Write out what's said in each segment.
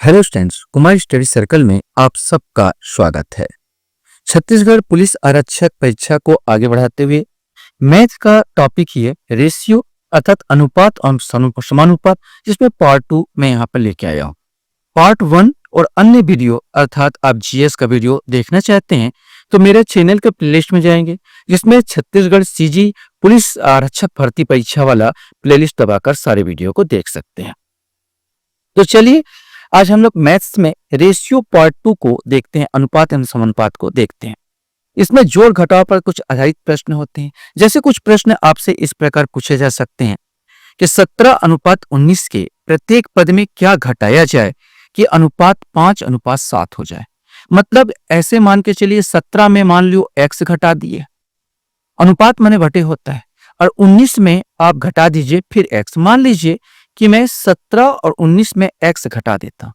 Hello students, Kumar study circle में आप सबका स्वागत है। छत्तीसगढ़ पुलिस आरक्षक परीक्षा को आगे बढ़ाते हुए मैथ का टॉपिक ही है रेशियो अर्थात अनुपात और समानुपात, जिसमें पार्ट 2 मैं यहाँ पर लेके आया हूँ। पार्ट 1 और अन्य वीडियो अर्थात आप जीएस का वीडियो देखना चाहते हैं तो मेरे चैनल के प्लेलिस्ट में जाएंगे, जिसमें छत्तीसगढ़ सीजी पुलिस आरक्षक भर्ती परीक्षा वाला प्लेलिस्ट दबाकर सारे वीडियो को देख सकते हैं। तो चलिए आज हम लोग मैथ्स में रेशियो पार्ट 2 को देखते हैं, अनुपात एवं समानुपात को देखते हैं। इसमें जोड़ घटाव पर कुछ आधारित प्रश्न होते हैं। जैसे कुछ प्रश्न आपसे इस प्रकार पूछे जा सकते हैं कि 17:19 के प्रत्येक पद में क्या घटाया जाए कि अनुपात 5:7 हो जाए। मतलब ऐसे मान के चलिए 17 में मान लो x घटा दिए, अनुपात माने बटे होता है, और 19 में आप घटा दीजिए फिर x। मान लीजिए कि मैं 17 और 19 में x घटा देता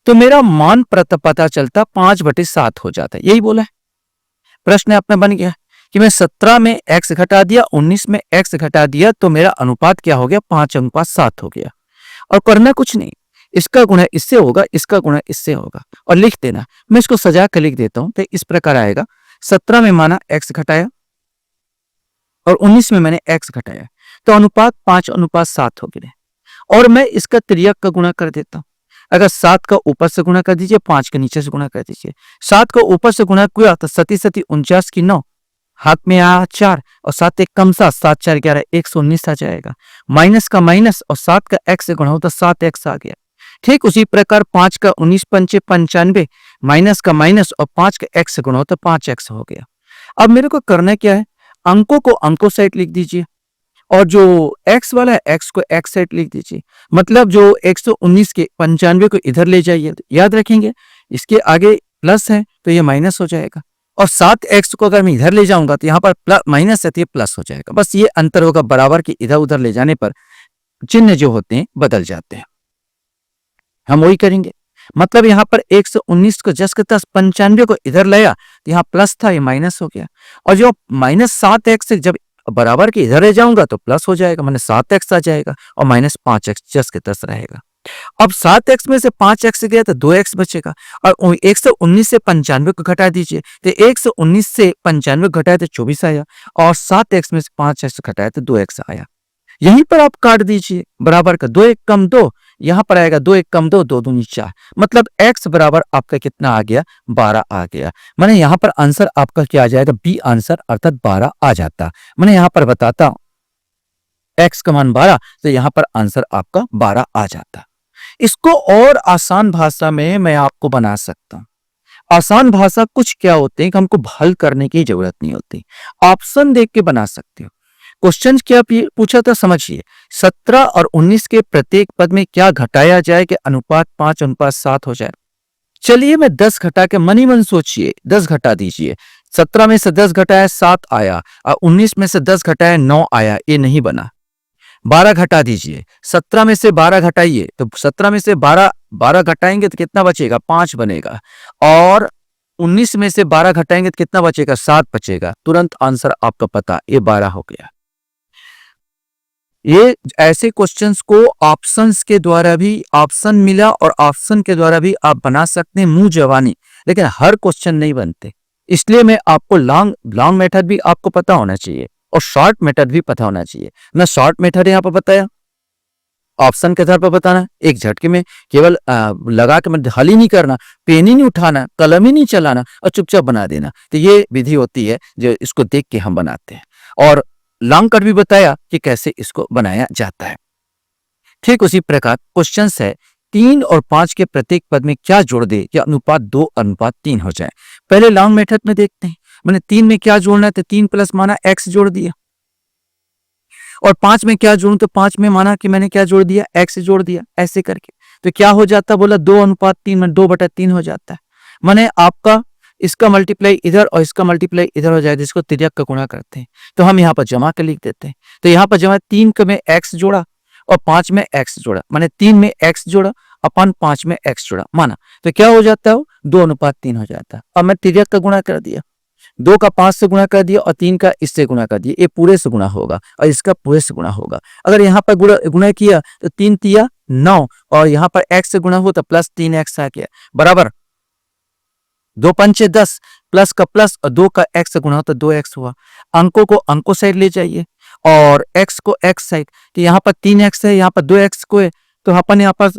तो मेरा मान पता चलता 5/7 हो जाता है। यही बोला है, प्रश्न अपना बन गया कि मैं 17 में x घटा दिया, 19 में x घटा दिया तो मेरा अनुपात क्या हो गया, 5:7 हो गया। और करना कुछ नहीं, इसका गुणा इससे होगा, इसका गुणा इससे होगा और लिख देना। मैं इसको सजा कर लिख देता हूं तो इस प्रकार आएगा, 17 में माना x घटाया और 19 में मैंने x घटाया तो अनुपात 5:7 हो गया। और मैं इसका त्रियक का गुणा कर देता हूं। अगर 7 का ऊपर से गुणा कर दीजिए, 5 के नीचे से गुणा कर दीजिए। 7 का ऊपर से गुणा किया तो 7 49 की 9, हाथ में आया 4 और 7 एक कम 7, 7 4 11, 119 आ जाएगा। माइनस का माइनस और 7 का x से गुणा हो तो 7x आ गया। ठीक उसी प्रकार 5 का 19 पंचे 95, माइनस का माइनस और 5 का x से गुणा हो तो 5x हो गया। अब मेरे को करना क्या है, अंकों को अंकों साइड लिख दीजिए और जो x वाला है x को x साइड लिख दीजिए। मतलब जो 119 के 95 को इधर ले जाइए, याद रखेंगे इसके आगे प्लस है तो ये माइनस हो जाएगा, और 7x को अगर मैं इधर ले जाऊंगा तो यहाँ पर प्लस माइनस है तो ये प्लस हो जाएगा। बस ये अंतर होगा बराबर के, इधर उधर ले जाने पर चिन्ह जो होते हैं बदल जाते हैं। हम वही करेंगे। मतलब यहाँ पर 119 को जस के तस 95 को इधर लाया तो यहाँ प्लस था, ये माइनस हो गया। और जो -7x से जब बराबर के इधर ले जाऊंगा तो प्लस हो जाएगा, मैंने 7x आ जाएगा और -5x जस के तस रहेगा। अब 7x में से 5x गया तो 2x बचेगा, और 119 से 95 को घटा दीजिए तो 119 से 95 घटाए तो 24 आया, और 7x में से 5x घटाए तो 2x आया। यहीं पर आप काट दीजिए, बराबर का 2 1 कम 2, यहां पर आएगा 2 1 कम 2, 2 दूनी 4। मतलब x बराबर आपका कितना आ गया, 12 आ गया। मैंने यहां पर आंसर आपका क्या आ जाएगा, बी आंसर अर्थात 12 आ जाता। मैंने यहां पर बताता हूं x का मान 12 तो यहां पर आंसर आपका 12 आ जाता। इसको और आसान भाषा में मैं आपको बना सकता हूं। आसान भाषा कुछ क्या होते हैं कि हमको हल करने की जरूरत नहीं होती, ऑप्शन देख के बना सकते हो। क्वेश्चन क्या पूछा था समझिए, 17 और 19 के प्रत्येक पद में क्या घटाया जाए कि अनुपात 5:7 हो जाए। चलिए मैं 10 घटा के मन ही मन सोचिए, 10 घटा दीजिए। 17 में से 10 घटाया 7 आया, और 19 में से 10 घटाया 9 आया, ये नहीं बना। 12 घटा दीजिए, 17 में से 12 घटाइए तो 17 में से 12 घटाएंगे तो कितना बचेगा, 5 बनेगा, और 19 में से 12 घटाएंगे तो कितना बचेगा, 7 बचेगा। तुरंत आंसर आपका पता, ये 12 हो गया। ये ऐसे क्वेश्चंस को ऑप्शंस के द्वारा भी, ऑप्शन मिला और ऑप्शन के द्वारा भी आप बना सकते हैं मुंह जवानी, लेकिन हर क्वेश्चन नहीं बनते। इसलिए मैं आपको लॉन्ग मेथड भी आपको पता होना चाहिए और शॉर्ट मेथड भी पता होना चाहिए। मैं शॉर्ट मेथड यहाँ पर बताया, ऑप्शन के आधार पर बताना, एक झटके में केवल लगा के मतलब हल ही नहीं करना, पेन ही नहीं उठाना, कलम ही नहीं चलाना और चुपचाप बना देना। तो ये विधि होती है जो इसको देख के हम बनाते हैं। और लॉन्ग कट भी बताया कि कैसे इसको बनाया जाता है। ठीक उसी प्रकार क्वेश्चन है, 3 और 5 के प्रत्येक पद में क्या जोड़ दे या अनुपात 2:3 हो जाए। पहले लॉन्ग मेथड में देखते हैं। मैंने 3 में क्या जोड़ना है तो 3 प्लस माना x जोड़ दिया, और 5 में क्या जोड़ूं तो 5 में माना कि मैंने क्या जोड़ दिया, x जोड़ दिया। ऐसे करके तो क्या हो जाता, बोला 2:3 में 2/3 हो जाता है। मैंने आपका इसका मल्टीप्लाई इधर और इसका मल्टीप्लाई इधर हो जाए, जिसको तिर्यक का गुणा करते हैं। तो हम यहाँ पर जमा के लिख देते हैं। तो यहाँ पर जमा 3 में x जोड़ा और 5 में x जोड़ा, माने 3 में x जोड़ा अपन 5 में x जोड़ा माना, तो क्या हो जाता है, 2:3 हो जाता है। अब मैं तिर्यक का गुणा कर दिया, 2 का 5 से गुणा कर दिया और 3 का इससे गुणा कर दिया, ये पूरे से गुणा होगा और इसका पूरे से गुणा होगा। अगर यहाँ पर गुणा किया तो 3 तिया 9 और यहाँ पर x से गुणा हो तो प्लस 3x आ गया, बराबर 2 पंचे 10 प्लस का प्लस और 2 का x से गुणा हो तो 2x हुआ। अंकों को अंकों साइड ले जाइए और x को x साइड, तो यहाँ पर 3x है, यहाँ पर 2x को है, तो अपन यहाँ पर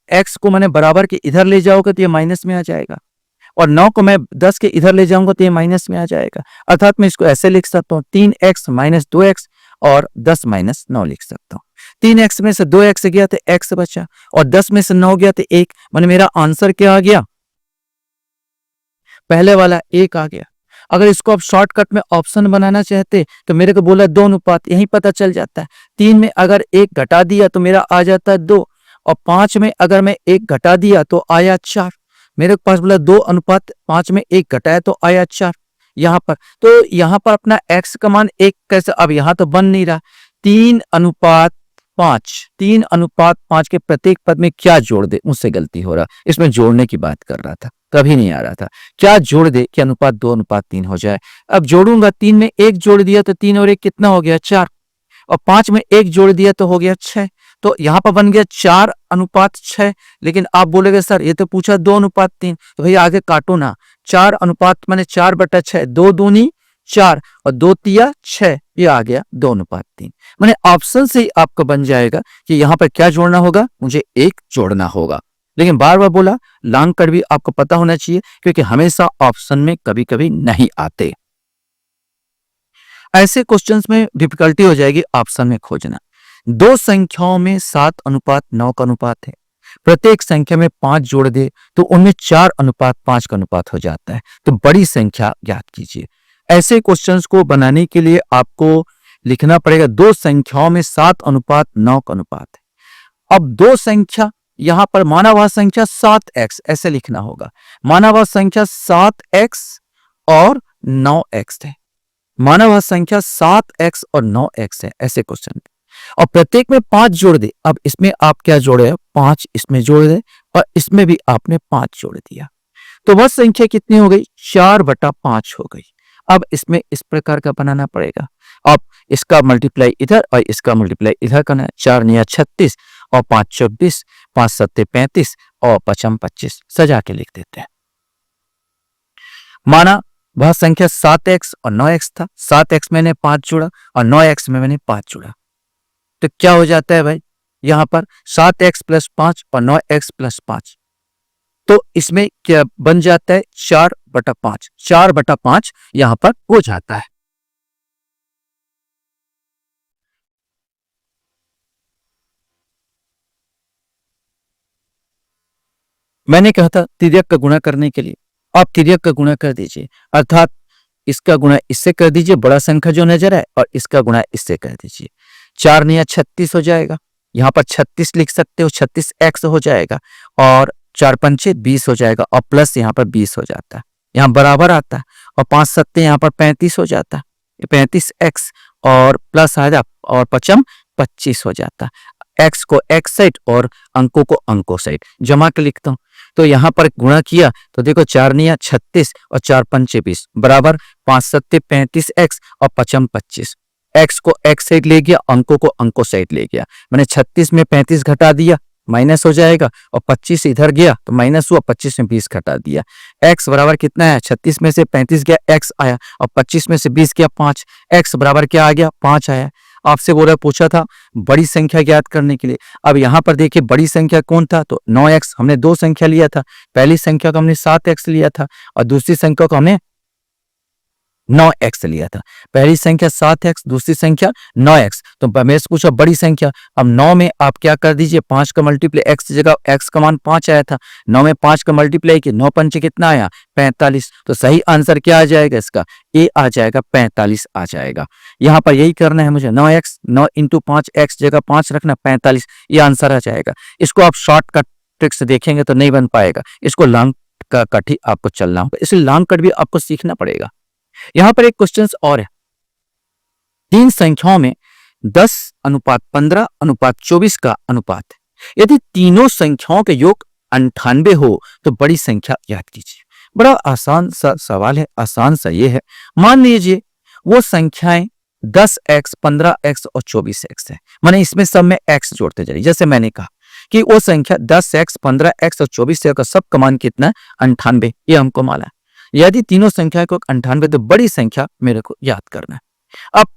x को मैंने बराबर के इधर ले जाओगे तो ये माइनस में आ जाएगा और 9 को मैं 10 के इधर ले जाऊंगा तो ये माइनस में आ जाएगा। अर्थात मैं इसको ऐसे लिख सकता हूँ 3x माइनस 2x और 10 माइनस 9 लिख सकता हूँ। 3x में से 2x गया तो x बचा और 10 में से 9 गया तो 1, मैंने मेरा आंसर क्या आ गया, पहले वाला 1 आ गया। अगर इसको आप शॉर्टकट में ऑप्शन बनाना चाहते तो मेरे को बोला 2 अनुपात, यही पता चल जाता है। 3 में अगर 1 घटा दिया तो मेरा आ जाता है 2 और 5 में अगर मैं 1 घटा दिया तो आया 4। मेरे पास बोला 2 अनुपात 5 में 1 घटाया तो आया 4। यहाँ पर तो यहाँ पर अपना x का मान 1 कैसे, अब यहाँ तो बन नहीं रहा। 3 अनुपात 5, 3 अनुपात 5 के प्रत्येक पद में क्या जोड़ दे, मुझसे गलती हो रहा, इसमें जोड़ने की बात कर रहा था, कभी नहीं आ रहा था। क्या जोड़ दे कि अनुपात 2 अनुपात 3 हो जाए। अब जोड़ूंगा, 3 में 1 जोड़ दिया तो 3 और 1 कितना हो गया 4 और 5 में 1 जोड़ दिया तो हो गया 6, तो यहाँ पर बन गया 4 अनुपात 6। लेकिन आप बोलेगे सर ये तो पूछा 2 अनुपात 3, तो भैया आगे काटो ना, 4 अनुपात मैंने 4/6, 2 दूनी 4 और 2 तिया 6, ये आ गया 2 अनुपात 3। मैंने ऑप्शन से ही आपको बन जाएगा कि यहाँ पर क्या जोड़ना होगा, मुझे 1 जोड़ना होगा। लेकिन बार बार बोला लॉन्ग कट भी आपको पता होना चाहिए क्योंकि हमेशा ऑप्शन में कभी कभी नहीं आते। ऐसे क्वेश्चंस में डिफिकल्टी हो जाएगी ऑप्शन में खोजना। 2 संख्याओं में 7 अनुपात 9 का अनुपात है, प्रत्येक संख्या में 5 जोड़ दे तो उनमें 4 अनुपात 5 का अनुपात हो जाता है, तो बड़ी संख्या ज्ञात कीजिए। ऐसे क्वेश्चंस को बनाने के लिए आपको लिखना पड़ेगा 2 संख्याओं में 7 अनुपात 9 का अनुपात है। अब 2 संख्या, यहां पर माना हुआ संख्या 7x ऐसे लिखना होगा, माना हुआ संख्या 7x और 9x है, माना हुआ संख्या 7x और 9x है, ऐसे क्वेश्चन। और प्रत्येक में 5 जोड़ दे, अब इसमें आप क्या जोड़े, 5 इसमें जोड़ दे और इसमें भी आपने 5 जोड़ दिया, तो वह संख्या कितनी हो गई, 4/5 हो गई। अब इसमें इस प्रकार का बनाना पड़ेगा, अब इसका मल्टीप्लाई इधर और इसका मल्टीप्लाई इधर करना, 4 निया 36 और 5 24, 5 7 35 और 5 25, सजा के लिख देते हैं। माना वह संख्या 7x और 9x था, 7x मैंने 5 जोड़ा और 9x में मैंने 5 जोड़ा, तो क्या हो जाता है भाई, यहां पर 7x + 5 और 9x + 5, तो इसमें क्या बन जाता है 4/5, 4/5 यहां पर हो जाता है। मैंने कहा था तिर्यक का गुणा करने के लिए, आप तिर्यक का गुणा कर दीजिए, अर्थात इसका गुणा इससे कर दीजिए, बड़ा संख्या जो नजर आए, और इसका गुणा इससे कर दीजिए। 4 निया 36 हो जाएगा, यहाँ पर 36 लिख सकते हो, 36x हो जाएगा और 4 पंचे 20 हो जाएगा और प्लस यहाँ पर 20 हो जाता है, यहाँ बराबर आता है और 5 7 यहाँ पर 35 हो जाता है, 35x और प्लस आ जाता और 5 25 हो जाता है। x को x साइड और अंकों को अंकों साइड जमा के लिखता हूं, तो यहां पर गुणा किया तो देखो 4 निया 36 और 4 पंचे 20 बराबर 5 7 35x और 5 25, x को x साइड ले गया, अंकों को अंकों साइड ले गया, मैंने 36 में 35 घटा दिया माइनस हो जाएगा और 25 इधर गया तो माइनस हुआ, 25 में 20 घटा दिया, x बराबर कितना है, 36 में से 35 गया x आया और 25 में से 20 गया 5, x बराबर क्या आ गया 5 आया। आपसे बोला पूछा था बड़ी संख्या ज्ञात करने के लिए, अब यहाँ पर देखिए बड़ी संख्या कौन था, तो 9x, हमने 2 संख्या लिया था, पहली संख्या को हमने 7x लिया था और दूसरी संख्या को हमने 9x लिया था, पहली संख्या 7x, दूसरी संख्या 9x, तो मेरे से पूछा बड़ी संख्या, अब 9 में आप क्या कर दीजिए, 5 का मल्टीप्लाई, x की जगह x का मान 5 आया था, 9 में 5 का मल्टीप्लाई किया, 9 पंचे कितना आया 45, तो सही आंसर क्या आ जाएगा इसका, ए आ जाएगा, 45 आ जाएगा। यहाँ पर यही करना है मुझे, 9x, 9 × 5, x जगह 5 रखना, 45, ये आंसर आ जाएगा। इसको आप शॉर्टकट ट्रिक से देखेंगे तो नहीं बन पाएगा, इसको लॉन्ग कट ही आपको चलना होगा, इसलिए लॉन्ग कट भी आपको सीखना पड़ेगा। यहां पर एक क्वेश्चन और है, 3 संख्याओं में 10:15:24 का अनुपात है, यदि तीनों संख्याओं के योग 98 हो तो बड़ी संख्या याद कीजिए। बड़ा आसान सा सवाल है, आसान सा ये है। मान लीजिए वो संख्याएं 10x, 15x और 24x है। माने इसमें सब में x जोड़ते जाइए। जैसे मैंने कहा कि वो संख्या 10x, 15x और 24x का सब का मान कितना है? 98। ये हमको माना है। यदि तीनों संख्या को 98 तो बड़ी संख्या मेरे को याद करना है। अब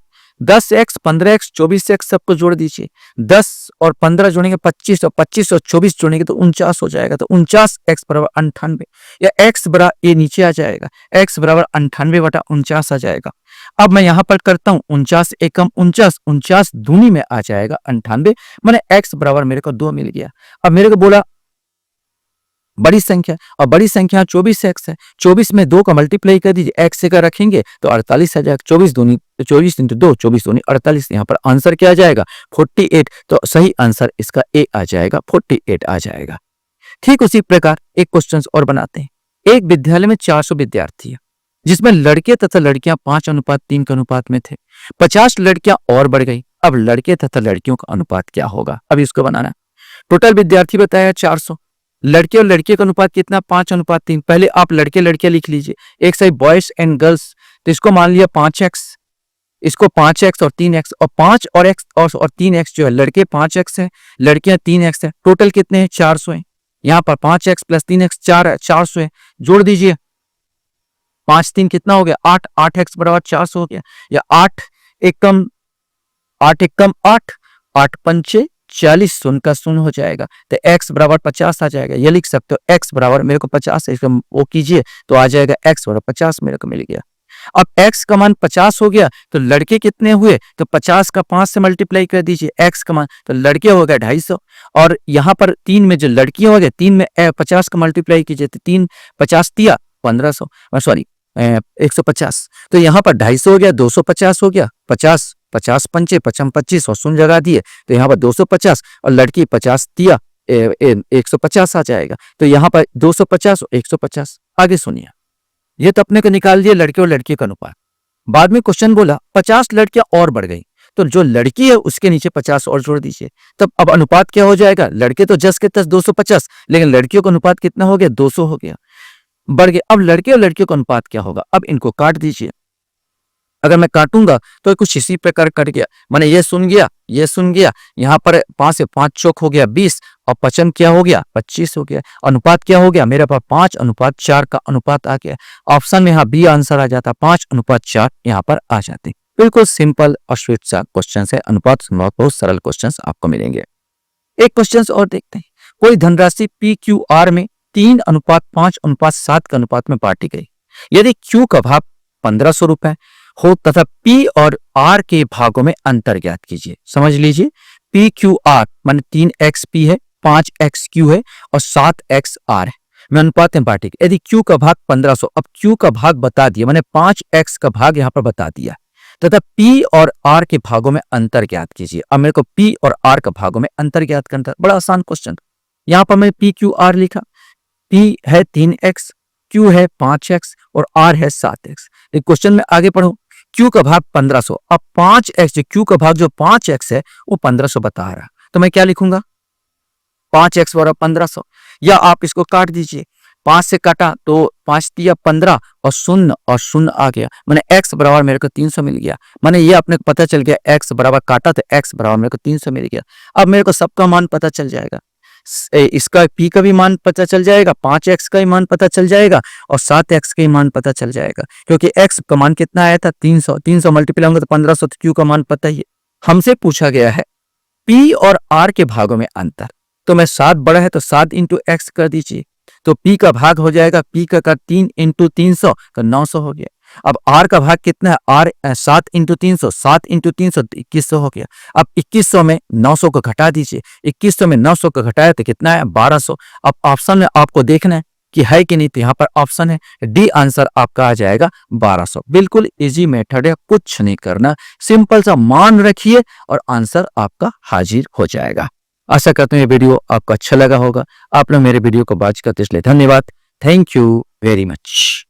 10x, 15x, 24x सबको जोड़ दीजिए। 10 और 15 जोड़ेंगे 25 और 25 और 24 जोड़ेंगे तो 49 हो जाएगा। तो 49x बराबर 98 या x बराबर ये नीचे आ जाएगा, x बराबर 98 बटा 49 आ जाएगा। अब मैं यहां पर करता हूं 49 एकम 49, 49 दूनी में आ जाएगा 98। मैंने x बराबर मेरे को 2 मिल गया। अब मेरे को बोला बड़ी संख्या, और बड़ी संख्या 24x है। 24 में 2 का मल्टीप्लाई कर दीजिए, x से का रखेंगे तो 48 आ जाएगा। 24 दूनी 24 इंटू 2, 24 दूनी 48। यहाँ पर आंसर क्या आ जाएगा? 48। तो सही आंसर इसका ए आ जाएगा, 48 आ जाएगा। ठीक उसी प्रकार एक क्वेश्चन और बनाते हैं। एक विद्यालय में 400 विद्यार्थी है, जिसमें लड़के तथा लड़कियां 5:3 के अनुपात में थे। 50 लड़कियां और बढ़ गई। अब लड़के तथा लड़कियों का अनुपात क्या होगा? अब इसको बनाना। टोटल विद्यार्थी बताया 400, लड़के और लड़के का अनुपात कितना? 5:3। पहले आप लड़के लड़कियां लिख लीजिए, एक साइड बॉयज एंड गर्ल्स। तो इसको मान लिया 5x, इसको 5x और 3x, और 5 और x और 3x जो है, लड़के 5x है, लड़कियां 3x है। टोटल कितने हैं? 400 है। यहाँ पर 5x प्लस 3x 400 है। जोड़ दीजिए, 5 3 कितना हो गया? 8, 8x बराबर 400 हो गया। या 8 एकम 8, 8 पंचे 40, शून्य का शून्य हो जाएगा। तो x बराबर 50 आ जाएगा। ये लिख सकते हो, x बराबर मेरे को 50 है, इसका वो कीजिए तो आ जाएगा x बराबर 50 मेरे को मिल गया। अब x का मान 50 हो गया तो लड़के कितने हुए? तो 50 का 5 से मल्टीप्लाई कर दीजिए x का मान, तो लड़के हो गए 250। और यहाँ पर 3 में जो लड़कियां हो गए, 3 में 50 का मल्टीप्लाई कीजिए तो 3 50 दिया 1500, सॉरी 150। तो यहाँ पर 250 हो गया, 250 हो गया। 50 50 पंचे 55 25 और शून्य जगह दिए तो यहाँ पर 250, और लड़की 50 दिया 150 आ जाएगा। तो यहाँ पर 250 और 150। आगे सुनिए, ये तो अपने को निकाल दिया लड़के और लड़की का अनुपात। बाद में क्वेश्चन बोला 50 लड़कियां और बढ़ गई, तो जो लड़की है उसके नीचे 50 और जोड़ दीजिए। तब अब अनुपात क्या हो जाएगा? लड़के तो 10 के 10 250, लेकिन लड़कियों का अनुपात कितना हो गया? 200 हो गया, बढ़ गया। अब लड़के और लड़कियों का अनुपात क्या होगा? अब इनको काट दीजिए। अगर मैं काटूंगा तो कुछ इसी प्रकार कट गया, माने ये सुन गया, ये सुन गया। यहाँ पर 5 से 5 चौक हो गया 20, और 55 क्या हो गया? 25 हो गया। अनुपात क्या हो गया? मेरे पास 5:4 का अनुपात आ गया। ऑप्शन में यहाँ बी आंसर आ जाता, 5:4 यहाँ पर आ जाते। बिल्कुल सिंपल और स्वीट सा क्वेश्चन है। अनुपात बहुत सरल क्वेश्चन आपको मिलेंगे। एक क्वेश्चन और देखते हैं। कोई धनराशि PQR में 3:5:7 के अनुपात में बांटी गई। यदि Q का भाग 1500 रुपए हो तथा P और R के भागों में अंतर ज्ञात कीजिए। समझ लीजिए, PQR माने 3XP है, 5XQ है और 7XR है। मैं अनुपात में बांटी। यदि Q का भाग 1500, अब Q का भाग बता दिया, मैंने 5x का भाग यहाँ पर बता दिया, तथा P और R के भागों में अंतर ज्ञात कीजिए। अब मेरे को P और R के भागों में अंतर ज्ञात करना, बड़ा आसान क्वेश्चन। यहाँ पर मैं PQR लिखा, P है 3x, Q है 5x और R है 7x। क्वेश्चन में आगे पढ़ो, Q का भाग 1500। अब 5x, Q का भाग जो 5x है वो 1500 बता रहा, तो मैं क्या लिखूंगा? 5x बराबर 1500, या आप इसको काट दीजिए। 5 से काटा तो 5 दिया 15 और शून्य आ गया, मैंने x बराबर मेरे को 300 मिल गया। मैंने ये अपने को पता चल गया, x बराबर काटा तो x बराबर मेरे को 300 मिल गया। अब मेरे को सबका मान पता चल जाएगा, इसका P का भी मान पता चल जाएगा, 5x का ही मान पता चल जाएगा और 7x का ही मान पता चल जाएगा, क्योंकि x का मान कितना आया था? 300। 300 मल्टीप्लाई होंगे तो 1500, तो Q का मान पता ही है। हमसे पूछा गया है P और R के भागों में अंतर, तो मैं 7 बड़ा है तो 7 इंटू x कर दीजिए, तो P का भाग हो जाएगा, P का 3 इंटू 300 तो 900 हो गया। अब R का भाग कितना है? R 7 इंटू 300, 7 इंटू 300 2100 हो गया। अब 2100 में 900 को घटा दीजिए, 2100 में 900 को घटाया तो कितना है? 1200। अब ऑप्शन में आपको देखना है कि है कि नहीं, तो यहाँ पर ऑप्शन है डी, आंसर आपका आ जाएगा 1200। बिल्कुल इजी मेथड है, कुछ नहीं करना, सिंपल सा मान रखिए और आंसर आपका हाजिर हो जाएगा। आशा करते हैं ये वीडियो आपको अच्छा लगा होगा। आप लोग मेरे वीडियो को वॉच करते इसलिए धन्यवाद। Thank you very much.